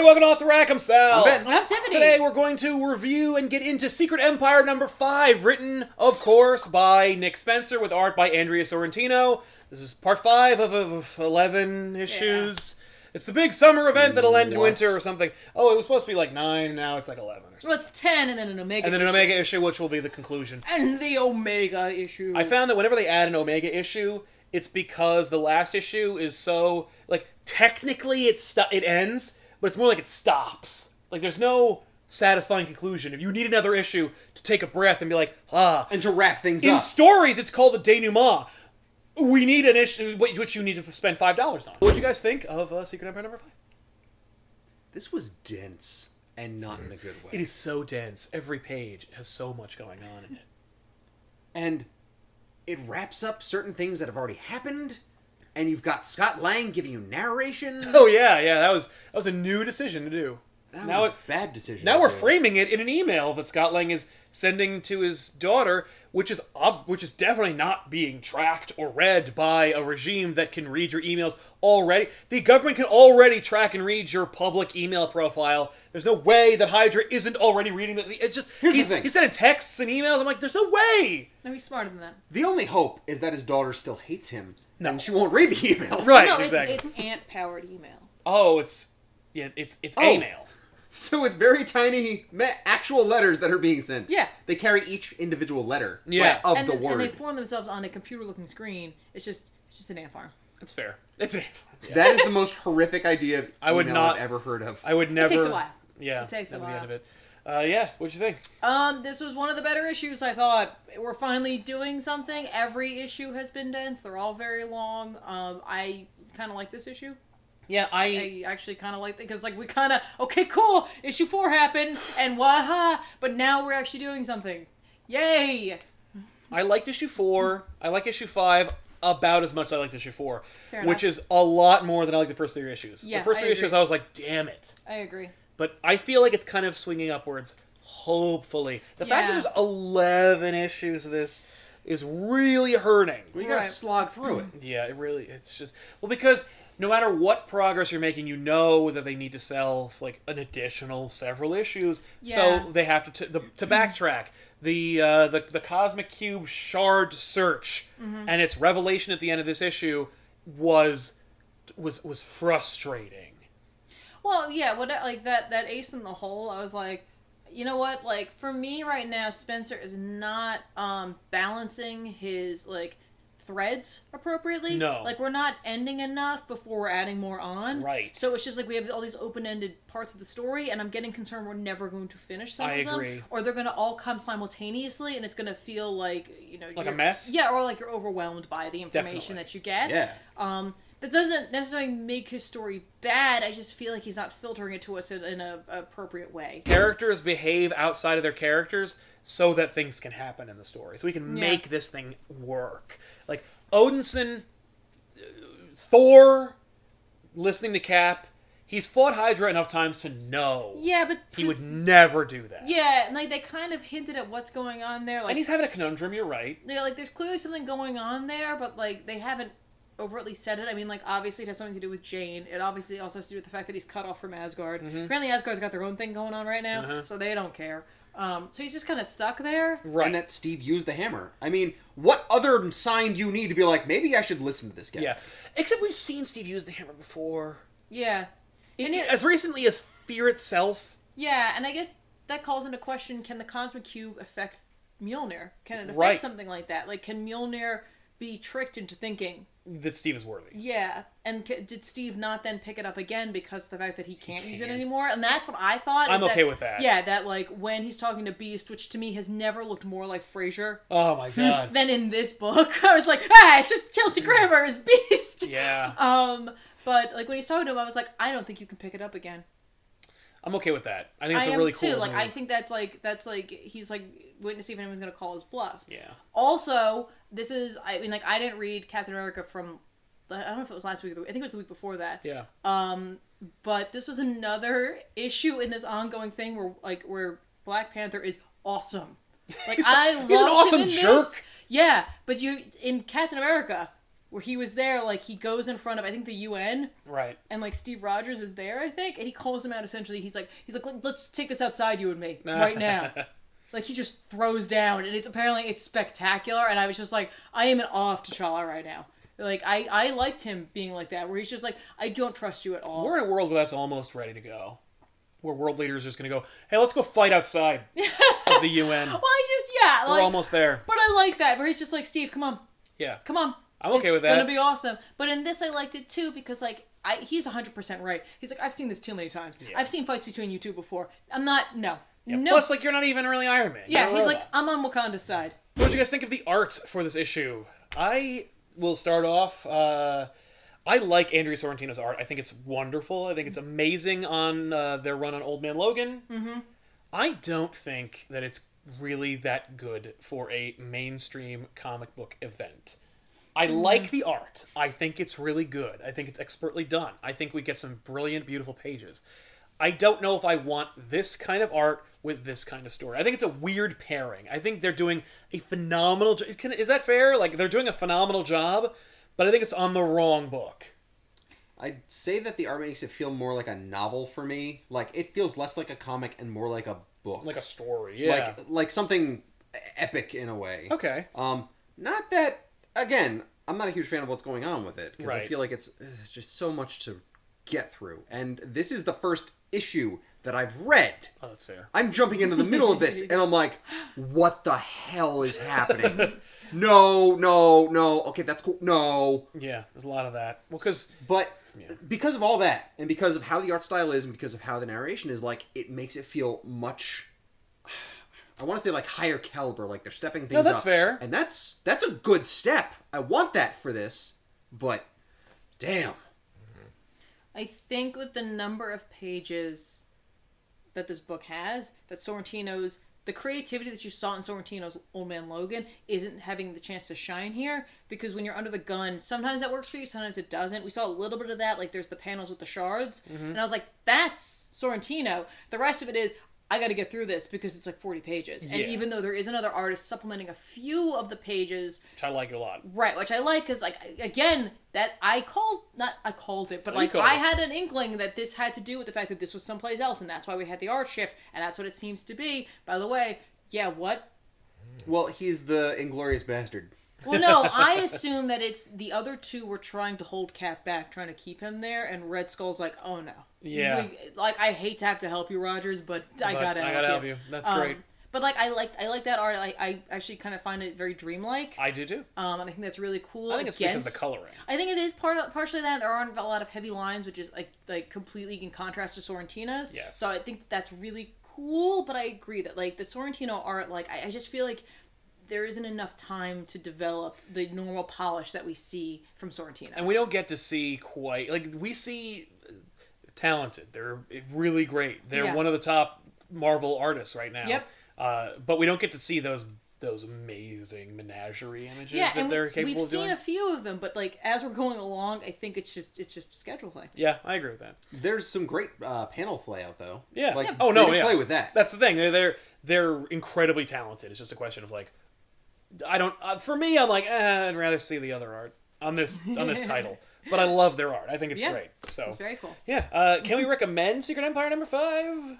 welcome off the rack. I'm Sal. I'm Ben. I'm Tiffany. Today we're going to review and get into Secret Empire #5, written, of course, by Nick Spencer with art by Andrea Sorrentino. This is part 5 of 11 issues. Yeah. It's the big summer event that'll end in winter or something. Oh, it was supposed to be like 9, now it's like 11 or something. Well, it's 10 and then an Omega issue. And then an Omega issue, which will be the conclusion. And the Omega issue. I found that whenever they add an Omega issue, it's because the last issue is so, like, technically it ends, but it's more like it stops. Like, there's no satisfying conclusion. If you need another issue to take a breath and be like, and to wrap things up. In stories, it's called the denouement. We need an issue which you need to spend $5 on. What did you guys think of Secret Empire #5? This was dense, and not in a good way. It is so dense. Every page has so much going on in it. And it wraps up certain things that have already happened, and you've got Scott Lang giving you narration. Oh yeah, that was a new decision to do. That was a bad decision. Now we're framing it in an email that Scott Lang is sending to his daughter, which is definitely not being tracked or read by a regime that can read your emails already. The government can already track and read your public email profile. There's no way that Hydra isn't already reading this. It's just he's sending texts and emails. I'm like, there's no way. No, he's smarter than that. The only hope is that his daughter still hates him, and she won't read the email. Right, no, exactly. It's ant-powered email. Oh, it's A-mail. So it's very tiny actual letters that are being sent. Yeah. They carry each individual letter of the word. And they form themselves on a computer-looking screen. It's just an ant farm. That's fair. It's an ant farm. Yeah. That is the most horrific idea of email I've ever heard of. I would never... It takes a while. Yeah. It takes a while. The end of it. Yeah, what'd you think? This was one of the better issues, I thought. We're finally doing something. Every issue has been dense. They're all very long. I kind of like this issue. Yeah, I actually kind of like it, because, like, we kind of, okay, cool, issue 4 happened, and waha, but now we're actually doing something. Yay! I liked issue 4. I like issue 5 about as much as I liked issue 4. Fair which enough. is a lot more than I like the first 3 issues. Yeah, the first 3 I issues, agree. I was like, damn it. I agree. But I feel like it's kind of swinging upwards, hopefully. The fact that there's 11 issues of this is really hurting. Well, you gotta slog through it. Yeah, it's just... Well, because no matter what progress you're making, you know that they need to sell, like, an additional several issues. Yeah. So they have to backtrack. The Cosmic Cube shard search and its revelation at the end of this issue was frustrating. Well, yeah, like, that ace in the hole, I was like, you know what, like, for me right now, Spencer is not, balancing his, like, threads appropriately. No. Like, we're not ending enough before we're adding more on. Right. So it's just like we have all these open-ended parts of the story, and I'm getting concerned we're never going to finish some of them. I agree. Or they're going to all come simultaneously, and it's going to feel like, you know... Like a mess? Yeah, or like you're overwhelmed by the information that you get. Yeah. That doesn't necessarily make his story bad, I just feel like he's not filtering it to us in an appropriate way. Characters behave outside of their characters so that things can happen in the story. So we can make this thing work. Like, Odinson, Thor, listening to Cap, he's fought Hydra enough times to know but he would never do that. Yeah, and like they kind of hinted at what's going on there. Like, and he's having a conundrum, you're right. Yeah, like there's clearly something going on there, but like they haven't overtly said it. I mean, like, obviously it has something to do with Jane. It obviously also has to do with the fact that he's cut off from Asgard. Apparently Asgard's got their own thing going on right now, so they don't care. So he's just kind of stuck there. Right. And that Steve used the hammer. I mean, what other sign do you need to be like, maybe I should listen to this guy? Yeah. Except we've seen Steve use the hammer before. Yeah. As recently as Fear itself. Yeah, and I guess that calls into question, can the Cosmic Cube affect Mjolnir? Can it affect something like that? Like, can Mjolnir be tricked into thinking that Steve is worthy? Yeah, and did Steve not then pick it up again because of the fact that he can't use it anymore? And that's what I thought. I'm okay with that. Yeah, that like when he's talking to Beast, which to me has never looked more like Frasier. Oh my god. Than in this book. I was like, it's just Chelsea Grammer as Beast. Yeah. But like when he's talking to him, I was like, I don't think you can pick it up again. I'm okay with that. I think it's a really cool too. Like move. I think that's like he's like waiting to see if anyone's gonna call his bluff. Yeah. Also, this is I mean like I didn't read Captain America from I don't know if it was last week or I think it was the week before that. Yeah. But this was another issue in this ongoing thing where Black Panther is awesome. Like he's an awesome jerk. Yeah, but you in Captain America where he was there, like, he goes in front of, I think, the UN. Right. And, like, Steve Rogers is there, I think. And he calls him out, essentially. He's like, let's take this outside, you and me, right now. Like, he just throws down. And it's spectacular. And I was just like, I am in awe of T'Challa right now. Like, I liked him being like that, where he's just like, I don't trust you at all. We're in a world where that's almost ready to go. Where world leaders are just going to go, hey, let's go fight outside of the UN. Well, we're almost there. But I like that, where he's just like, Steve, come on. Yeah. Come on. I'm okay with that. It's gonna be awesome. But in this, I liked it too, because, like, he's 100% right. He's like, I've seen this too many times. Yeah. I've seen fights between you two before. No. Plus, like, you're not even really Iron Man. Yeah, he's like, I'm on Wakanda's side. So what do you guys think of the art for this issue? I will start off... I like Andrea Sorrentino's art. I think it's wonderful. I think it's amazing on their run on Old Man Logan. Mm-hmm. I don't think that it's really that good for a mainstream comic book event. I like the art. I think it's really good. I think it's expertly done. I think we get some brilliant, beautiful pages. I don't know if I want this kind of art with this kind of story. I think it's a weird pairing. I think they're doing a phenomenal job. Is that fair? Like, they're doing a phenomenal job, but I think it's on the wrong book. I'd say that the art makes it feel more like a novel for me. Like, it feels less like a comic and more like a book. Like a story, yeah. Like something epic in a way. Okay. Not that, again, I'm not a huge fan of what's going on with it. Because right. I feel like it's just so much to get through. And this is the first issue that I've read. Oh, that's fair. I'm jumping into the middle of this, and I'm like, what the hell is happening? No. Okay, that's cool. No. Yeah, there's a lot of that. Well, because of all that, and because of how the art style is, and because of how the narration is, like, it makes it feel much... I want to say, like, higher caliber, like they're stepping things up. No, that's fair. And that's a good step. I want that for this, but damn. I think with the number of pages that this book has, that Sorrentino's... The creativity that you saw in Sorrentino's Old Man Logan isn't having the chance to shine here, because when you're under the gun, sometimes that works for you, sometimes it doesn't. We saw a little bit of that, like there's the panels with the shards, and I was like, that's Sorrentino. The rest of it is, I gotta get through this because it's like 40 pages. Yeah. And even though there is another artist supplementing a few of the pages... Which I like a lot. Right, which I like, because, like, again, that I called it, but, like, I had an inkling that this had to do with the fact that this was someplace else, and that's why we had the art shift, and that's what it seems to be. By the way, yeah, what? Well, he's the Inglorious Bastard. Well, no, I assume that it's the other two were trying to hold Cap back, trying to keep him there, and Red Skull's like, oh no. Yeah. I hate to have to help you, Rogers, but I gotta help you. That's great. But, like, I like that art. I actually kind of find it very dreamlike. I do too. And I think that's really cool. I think it's because of the coloring. I think it is partially that. There aren't a lot of heavy lines, which is like completely in contrast to Sorrentino's. Yes. So I think that's really cool, but I agree that, like, the Sorrentino art, like, I just feel like there isn't enough time to develop the normal polish that we see from Sorrentino. And we don't get to see quite... Like, we see... talented. They're really great. They're one of the top Marvel artists right now. Yep. But we don't get to see those amazing menagerie images that they're capable of doing. We've seen a few of them, but, like, as we're going along, I think it's just a schedule thing. Yeah, I agree with that. There's some great panel layout though. Yeah. Like, Oh no, yeah. Play with that. That's the thing. They're incredibly talented. It's just a question of, like, I don't. For me, I'm like, I'd rather see the other art on this title. But I love their art. I think it's great. So it's very cool. Yeah. Can we recommend Secret Empire #5?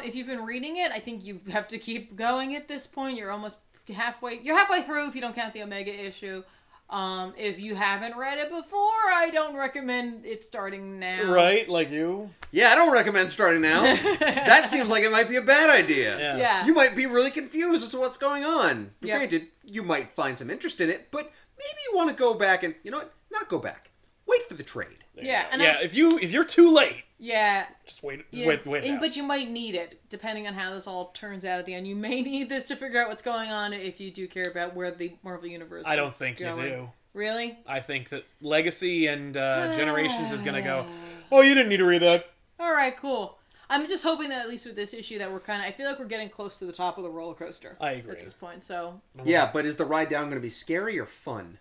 If you've been reading it, I think you have to keep going at this point. You're almost halfway. You're halfway through if you don't count the Omega issue. If you haven't read it before, I don't recommend it starting now. Right, like you? Yeah, I don't recommend starting now. That seems like it might be a bad idea. Yeah. You might be really confused as to what's going on. Granted, you might find some interest in it, but maybe you want to go back and, you know what? Not go back. Wait for the trade. If you're too late. Yeah. Just wait. Wait. But you might need it, depending on how this all turns out at the end. You may need this to figure out what's going on if you do care about where the Marvel Universe I don't think you do. Really? I think that Legacy and Generations is going to go, oh, you didn't need to read that. All right, cool. I'm just hoping that at least with this issue that I feel like we're getting close to the top of the roller coaster. I agree. At this point, so. Yeah, but is the ride down going to be scary or fun?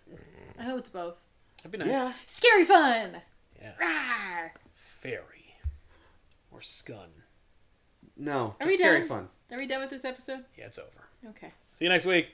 I hope it's both. That'd be nice. Yeah. Scary fun! Yeah. Rawr. Fairy. Or Scun. No, just scary fun. Are we done with this episode? Yeah, it's over. Okay. See you next week.